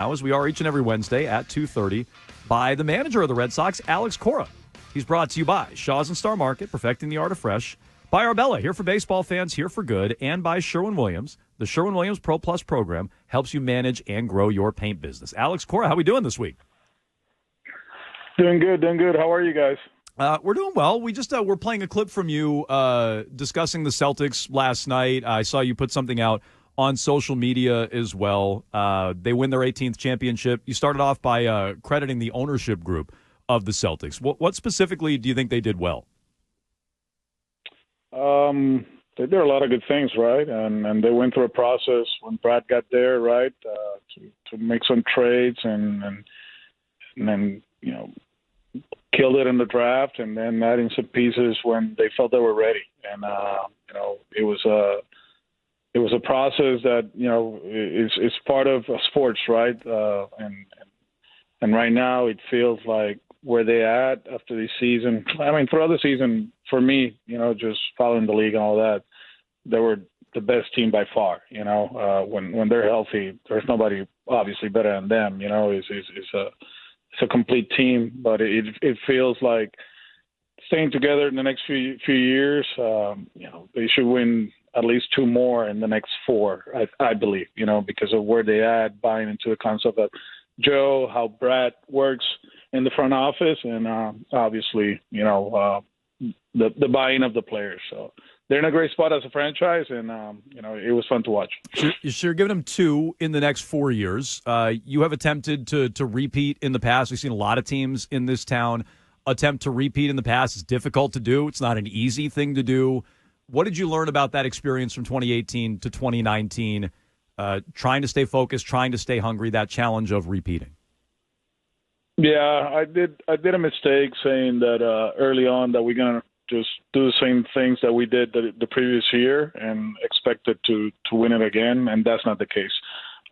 As we are each and every Wednesday at 2:30 by the manager of the Red Sox, Alex Cora. He's brought to you by Shaw's and Star Market, perfecting the art of fresh. By Arbella, here for baseball fans, here for good. And by Sherwin-Williams. The Sherwin-Williams Pro Plus program helps you manage and grow your paint business. Alex Cora, how are we doing this week? Doing good. How are you guys? We're doing well. We just we're playing a clip from you discussing the Celtics last night. I saw you put something out on social media as well. They win their 18th championship. You started off by crediting the ownership group of the Celtics. What specifically do you think they did well? They did a lot of good things, right? And they went through a process when Brad got there, right, to make some trades and then, killed it in the draft and then adding some pieces when they felt they were ready. And, it was a process that, is part of sports, right? And right now it feels like where they at after the season. I mean, throughout the season, for me, just following the league and all that, they were the best team by far. When they're healthy, there's nobody obviously better than them. It's a complete team, but it feels like staying together in the next few years. They should win at least 2 more in the next 4, I believe. Because of where they at, buying into the concept of Joe, how Brad works in the front office, and obviously, the buy-in of the players. So they're in a great spot as a franchise, and it was fun to watch. You're giving them 2 in the next 4 years. You have attempted to repeat in the past. We've seen a lot of teams in this town attempt to repeat in the past. It's difficult to do. It's not an easy thing to do. What did you learn about that experience from 2018 to 2019? Trying to stay focused, trying to stay hungry, that challenge of repeating. Yeah, I did a mistake saying that early on that we're gonna just do the same things that we did the previous year and expected to win it again, and that's not the case.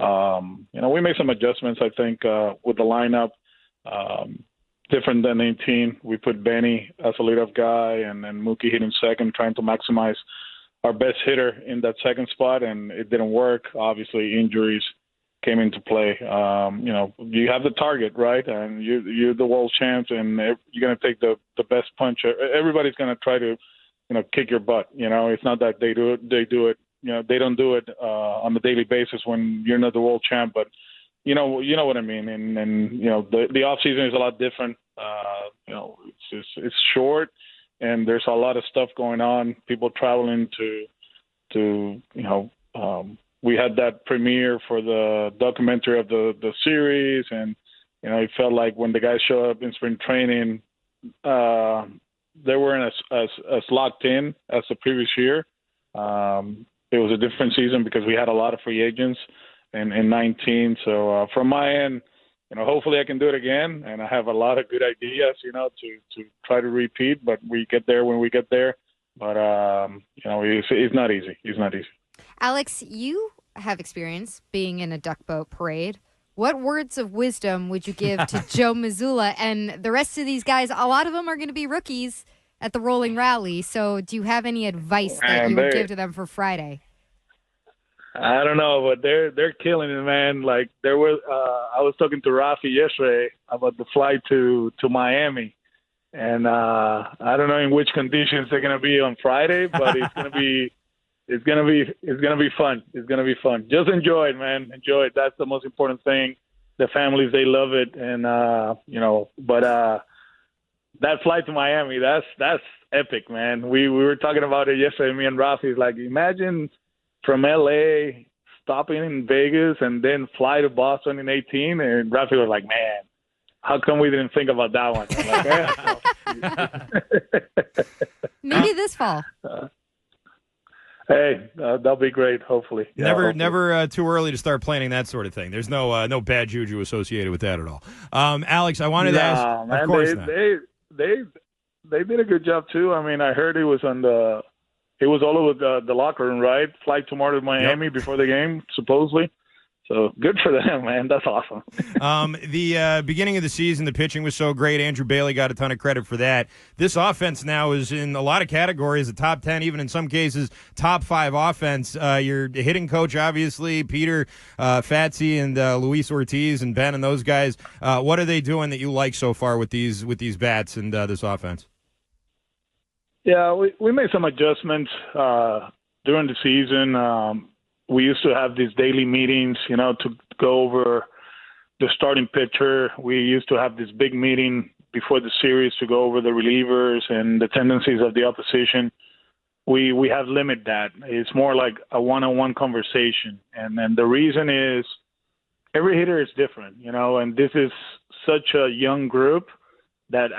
We made some adjustments, I think, with the lineup. Different than 18. We put Benny as a leadoff guy, and then Mookie hitting second, trying to maximize our best hitter in that second spot, and it didn't work. Obviously, injuries came into play. You have the target, right? And you're the world champs, and you're going to take the best punch. Everybody's going to try to, kick your butt. It's not that they do it. They do it. They don't do it on a daily basis when you're not the world champ. But you know what I mean. And the off season is a lot different. It's short, and there's a lot of stuff going on. People traveling to we had that premiere for the documentary of the series, and it felt like when the guys showed up in spring training, they weren't as locked in as the previous year. It was a different season because we had a lot of free agents in 19. So from my end, hopefully I can do it again, and I have a lot of good ideas, to try to repeat. But we get there when we get there. But it's not easy. It's not easy. Alex, you have experience being in a duck boat parade. What words of wisdom would you give to Joe Mazzulla and the rest of these guys? A lot of them are going to be rookies at the Rolling Rally. So do you have any advice that you would give to them for Friday? I don't know, but they're killing it, man. Like I was talking to Rafi yesterday about the flight to Miami, and I don't know in which conditions they're going to be on Friday, but it's going to be. It's gonna be fun. It's gonna be fun. Just enjoy it, man. Enjoy it. That's the most important thing. The families, they love it, and But that flight to Miami, that's epic, man. We were talking about it yesterday. Me and Rafi, like, imagine from LA stopping in Vegas and then fly to Boston in 18. And Rafi was like, man, how come we didn't think about that one? I'm like, Maybe this fall. Hey, that'll be great, hopefully. Yeah, never too early to start planning that sort of thing. There's no bad juju associated with that at all. Alex, I wanted to ask. Man, of course not. They did a good job too. I mean, I heard it was all over the locker room, right? Flight tomorrow to Miami before the game, supposedly. So good for them, man. That's awesome. The beginning of the season, the pitching was so great. Andrew Bailey got a ton of credit for that. This offense now is in a lot of categories, a top 10, even in some cases, top 5 offense. Your hitting coach, obviously, Peter Fatsi and Luis Ortiz and Ben and those guys. What are they doing that you like so far with these bats and this offense? Yeah, we made some adjustments during the season. We used to have these daily meetings, to go over the starting pitcher. We used to have this big meeting before the series to go over the relievers and the tendencies of the opposition. We have limited that. It's more like a one-on-one conversation. And the reason is every hitter is different, and this is such a young group that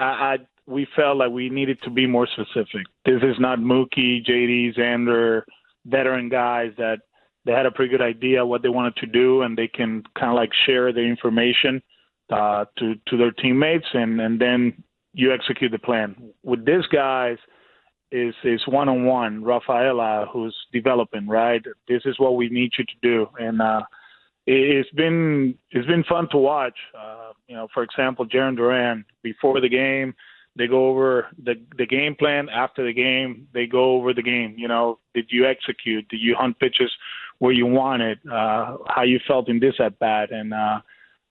we felt like we needed to be more specific. This is not Mookie, JD, Xander, veteran guys that they had a pretty good idea what they wanted to do, and they can kind of like share the information to their teammates, and then you execute the plan. With these guys, is one-on-one. Rafaela, who's developing, right? This is what we need you to do, and it's been fun to watch. For example, Jarren Duran, before the game, they go over the game plan. After the game, they go over the game. Did you execute? Did you hunt pitches where you wanted? How you felt in this at bat? And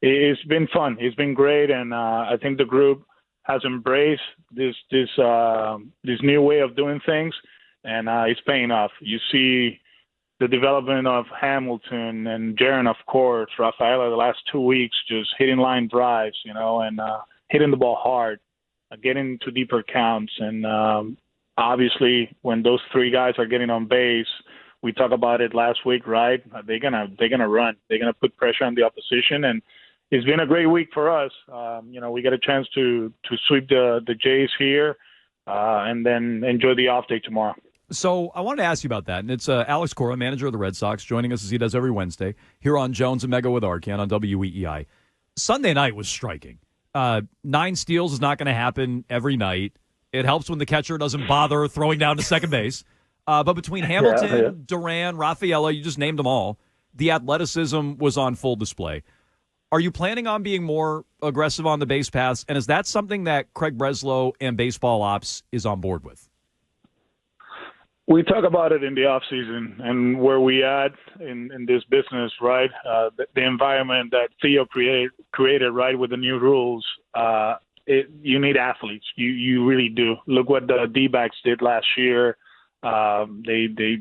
it's been fun. It's been great, and I think the group has embraced this new way of doing things, and it's paying off. You see the development of Hamilton and Jarren, of course, Rafaela the last 2 weeks, just hitting line drives, and hitting the ball hard, getting to deeper counts. And obviously when those 3 guys are getting on base, we talked about it last week, right? They're gonna run. They're gonna put pressure on the opposition, and it's been a great week for us. We get a chance to sweep the Jays here, and then enjoy the off day tomorrow. So I wanted to ask you about that, and it's Alex Cora, manager of the Red Sox, joining us as he does every Wednesday here on Jones and Mego with Arcan on WEEI. Sunday night was striking. 9 steals is not going to happen every night. It helps when the catcher doesn't bother throwing down to second base. But between Hamilton, Duran, Rafaela, you just named them all, the athleticism was on full display. Are you planning on being more aggressive on the base paths? And is that something that Craig Breslow and Baseball Ops is on board with? We talk about it in the off season and where we at in this business, right? The environment that Theo created, right, with the new rules. You need athletes. You really do. Look what the D-backs did last year. They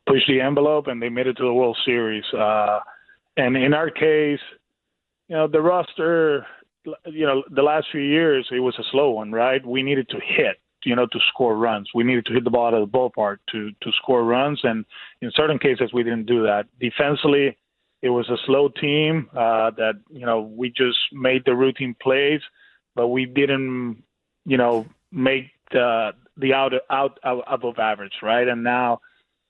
pushed the envelope and they made it to the World Series. And in our case, the roster, the last few years, it was a slow one, right? We needed to hit, to score runs. We needed to hit the ball out of the ballpark to score runs. And in certain cases, we didn't do that. Defensively, it was a slow team that, we just made the routine plays, but we didn't, make the out above average, right? And now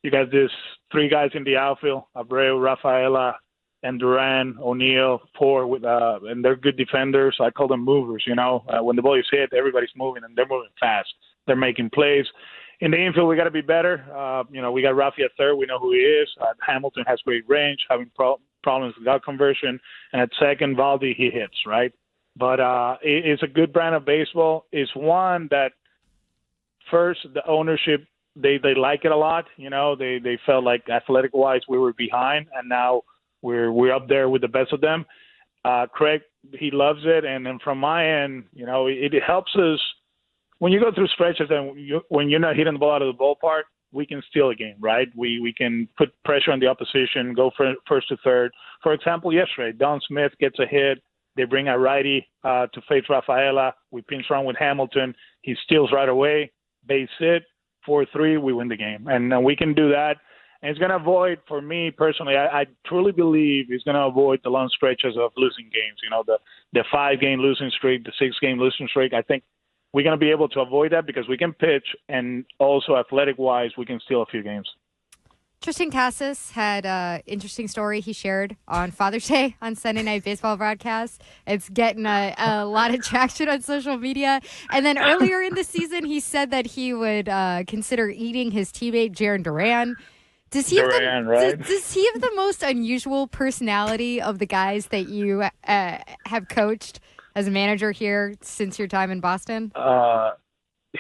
you got this 3 guys in the outfield, Abreu, Rafaela, and Duran, O'Neill, 4 with, and they're good defenders. I call them movers. When the ball is hit, everybody's moving, and they're moving fast. They're making plays. In the infield, we got to be better. We got Rafi at third. We know who he is. Hamilton has great range, having problems with out conversion. And at second, Valdi, he hits, right? But it's a good brand of baseball. It's one that, first, the ownership, they like it a lot. They felt like athletic-wise we were behind, and now we're up there with the best of them. Craig, he loves it, and then from my end, it helps us when you go through stretches and when you're not hitting the ball out of the ballpark. We can steal a game, right? We can put pressure on the opposition, go first to third. For example, yesterday, Don Smith gets a hit. They bring a righty to face Rafaela. We pinch run with Hamilton. He steals right away. Base hit, 4-3. We win the game, and we can do that. And it's going to avoid, for me personally, I truly believe it's going to avoid the long stretches of losing games. The 5-game losing streak, the 6-game losing streak. I think we're going to be able to avoid that because we can pitch, and also athletic-wise, we can steal a few games. Triston Casas had an interesting story he shared on Father's Day on Sunday Night Baseball broadcast. It's getting a lot of traction on social media. And then earlier in the season, he said that he would consider eating his teammate Jarren Duran. Does he have Duran, right? does he have the most unusual personality of the guys that you have coached as a manager here since your time in Boston?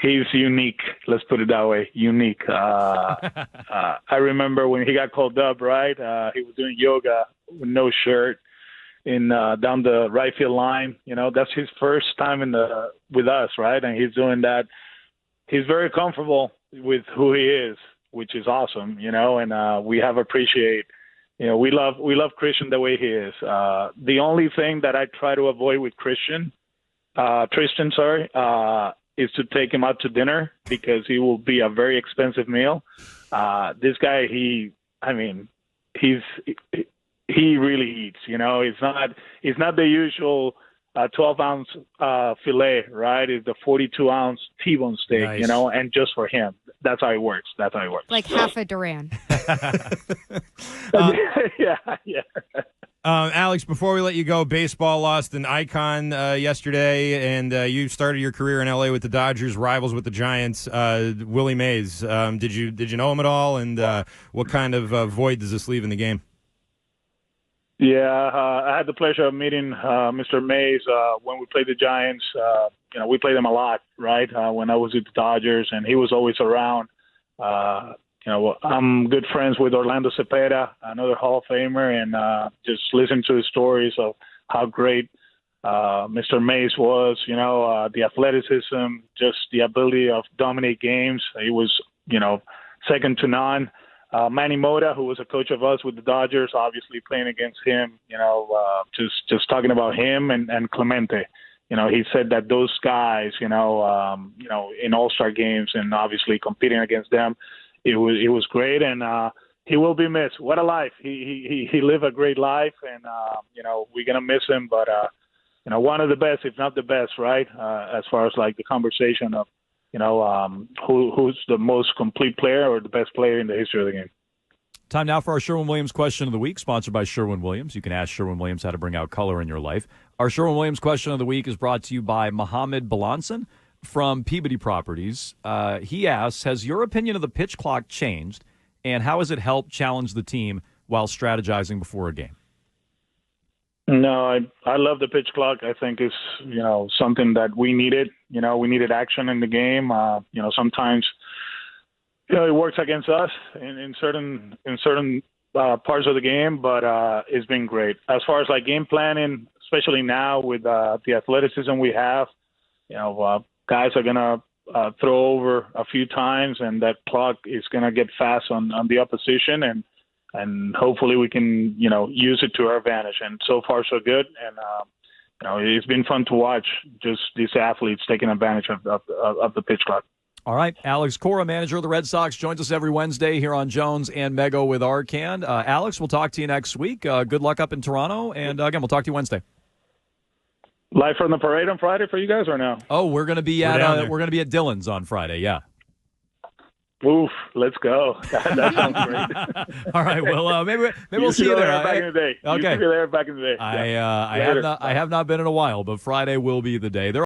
He's unique. Let's put it that way. Unique. I remember when he got called up, right? He was doing yoga with no shirt in down the right field line. That's his first time with us, right? And he's doing that. He's very comfortable with who he is, which is awesome, and we have appreciate. We love Christian the way he is. The only thing that I try to avoid with Triston, is to take him out to dinner because he will be a very expensive meal. This guy, he really eats. It's not the usual 12-ounce fillet, right? It's the 42-ounce T-bone steak, Nice. And just for him. That's how it works. Like half a Duran. Yeah. Alex, before we let you go, baseball lost an icon yesterday, and you started your career in L.A. with the Dodgers, rivals with the Giants. Willie Mays. Did you know him at all? And what kind of void does this leave in the game? Yeah, I had the pleasure of meeting Mr. Mays when we played the Giants. We played them a lot, right? When I was with the Dodgers, and he was always around. I'm good friends with Orlando Cepeda, another Hall of Famer, and just listen to his stories of how great Mr. Mays was. The athleticism, just the ability of dominate games. He was, second to none. Manny Mota, who was a coach of us with the Dodgers, obviously playing against him, just talking about him and Clemente. He said that those guys, in All-Star games and obviously competing against them, it was great, and he will be missed. What a life. He lived a great life, and, we're going to miss him, but, one of the best, if not the best, right, as far as like the conversation of, who's the most complete player or the best player in the history of the game. Time now for our Sherwin-Williams question of the week, sponsored by Sherwin-Williams. You can ask Sherwin-Williams how to bring out color in your life. Our Sherwin-Williams question of the week is brought to you by Mohammed Balanson from Peabody Properties. He asks, has your opinion of the pitch clock changed, and how has it helped challenge the team while strategizing before a game? No, I love the pitch clock. I think it's, something that we needed. We needed action in the game. Sometimes, it works against us in certain parts of the game, but it's been great. As far as like game planning, especially now with the athleticism we have, guys are gonna throw over a few times, and that clock is gonna get fast on the opposition, and hopefully we can use it to our advantage. And so far so good, and it's been fun to watch just these athletes taking advantage of the pitch clock. All right, Alex Cora, manager of the Red Sox, joins us every Wednesday here on Jones and Mego with Arcand. Alex, we'll talk to you next week. Good luck up in Toronto, and again, we'll talk to you Wednesday. Live from the parade on Friday for you guys or no? Oh, we're going to be at Dillon's on Friday. Yeah. Oof, let's go. That sounds great. All right, well, maybe we'll see you there. Back in the day. Okay. You there back in the day. I have not been in a while, but Friday will be the day.